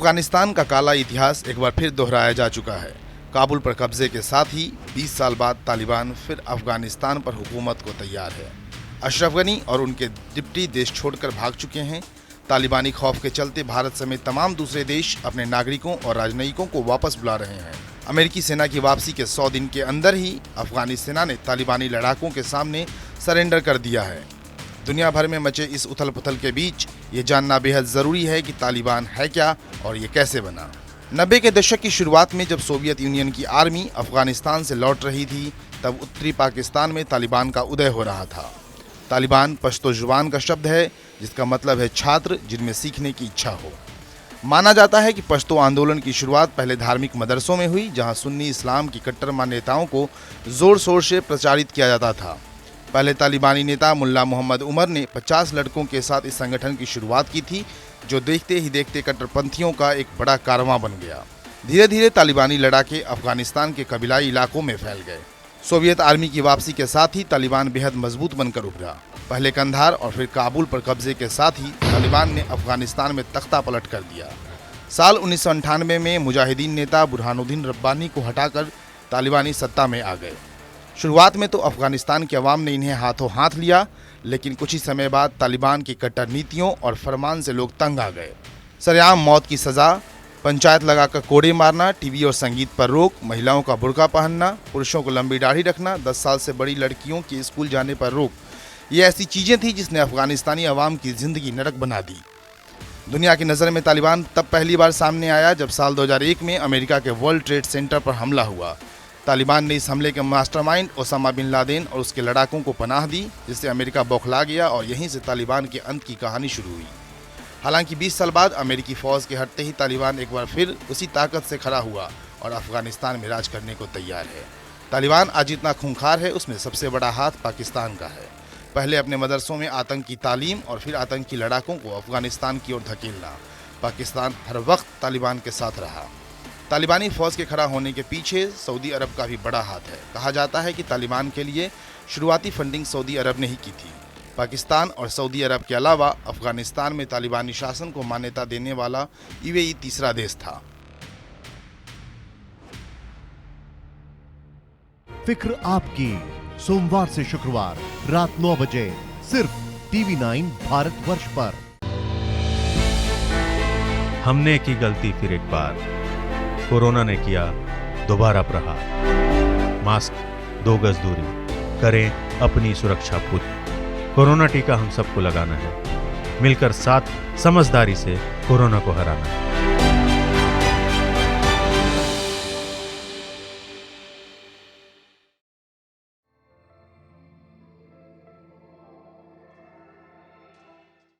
अफगानिस्तान का काला इतिहास एक बार फिर दोहराया जा चुका है। काबुल पर कब्जे के साथ ही 20 साल बाद तालिबान फिर अफगानिस्तान पर हुकूमत को तैयार है। अशरफ गनी और उनके डिप्टी देश छोड़कर भाग चुके हैं। तालिबानी खौफ के चलते भारत समेत तमाम दूसरे देश अपने नागरिकों और राजनयिकों को वापस बुला रहे हैं। अमेरिकी सेना की वापसी के 100 दिन के अंदर ही अफगानी सेना ने तालिबानी लड़ाकों के सामने सरेंडर कर दिया है। दुनिया भर में मचे इस उथल पुथल के बीच ये जानना बेहद ज़रूरी है कि तालिबान है क्या और ये कैसे बना। 90 के दशक की शुरुआत में जब सोवियत यूनियन की आर्मी अफगानिस्तान से लौट रही थी, तब उत्तरी पाकिस्तान में तालिबान का उदय हो रहा था। तालिबान पश्तो जुबान का शब्द है, जिसका मतलब है छात्र जिनमें सीखने की इच्छा हो। माना जाता है कि पश्तो आंदोलन की शुरुआत पहले धार्मिक मदरसों में हुई, जहां सुन्नी इस्लाम की कट्टर मान्यताओं को ज़ोर शोर से प्रचारित किया जाता था। पहले तालिबानी नेता मुल्ला मोहम्मद उमर ने 50 लड़कों के साथ इस संगठन की शुरुआत की थी, जो देखते ही देखते कट्टरपंथियों का एक बड़ा कारवां बन गया। धीरे धीरे तालिबानी लड़ाके अफगानिस्तान के कबीलाई इलाकों में फैल गए। सोवियत आर्मी की वापसी के साथ ही तालिबान बेहद मजबूत बनकर उभरा। पहले कंधार और फिर काबुल पर कब्जे के साथ ही तालिबान ने अफगानिस्तान में तख्ता पलट कर दिया। साल 1998 में मुजाहिदीन नेता बुरहानुद्दीन रब्बानी को हटाकर तालिबानी सत्ता में आ गए। शुरुआत में तो अफगानिस्तान की आवाम ने इन्हें हाथों हाथ लिया, लेकिन कुछ ही समय बाद तालिबान की कट्टर नीतियों और फरमान से लोग तंग आ गए। सरेआम मौत की सज़ा, पंचायत लगाकर कोड़े मारना, टीवी और संगीत पर रोक, महिलाओं का बुर्का पहनना, पुरुषों को लंबी दाढ़ी रखना, 10 साल से बड़ी लड़कियों के स्कूल जाने पर रोक, ये ऐसी चीज़ें थी जिसने अफगानिस्तानी आवाम की ज़िंदगी नरक बना दी। दुनिया की नज़र में तालिबान तब पहली बार सामने आया जब साल 2001 में अमेरिका के वर्ल्ड ट्रेड सेंटर पर हमला हुआ। तालिबान ने इस हमले के मास्टरमाइंड ओसामा बिन लादेन और उसके लड़ाकों को पनाह दी, जिससे अमेरिका बौखला गया और यहीं से तालिबान के अंत की कहानी शुरू हुई। हालांकि 20 साल बाद अमेरिकी फ़ौज के हटते ही तालिबान एक बार फिर उसी ताकत से खड़ा हुआ और अफगानिस्तान में राज करने को तैयार है। तालिबान आज जितना खूंखार है, उसमें सबसे बड़ा हाथ पाकिस्तान का है। पहले अपने मदरसों में आतंक की तालीम और फिर आतंकी लड़ाकों को अफगानिस्तान की ओर धकेलना। पाकिस्तान हर वक्त तालिबान के साथ रहा। तालिबानी फ़ौज के खड़ा होने के पीछे सऊदी अरब का भी बड़ा हाथ है। कहा जाता है कि तालिबान के लिए शुरुआती फंडिंग सऊदी अरब ने ही की थी। पाकिस्तान और सऊदी अरब के अलावा अफगानिस्तान में तालिबानी शासन को मान्यता देने वाला यूएई तीसरा देश था। फिक्र आपकी, सोमवार से शुक्रवार रात 9 बजे सिर्फ TV9 भारतवर्ष पर। हमने की गलती फिर एक बार, कोरोना ने किया दोबारा प्रहार। मास्क, 2 गज दूरी, करें अपनी सुरक्षा पूरी। कोरोना टीका हम सबको लगाना है, मिलकर साथ समझदारी से कोरोना को हराना है।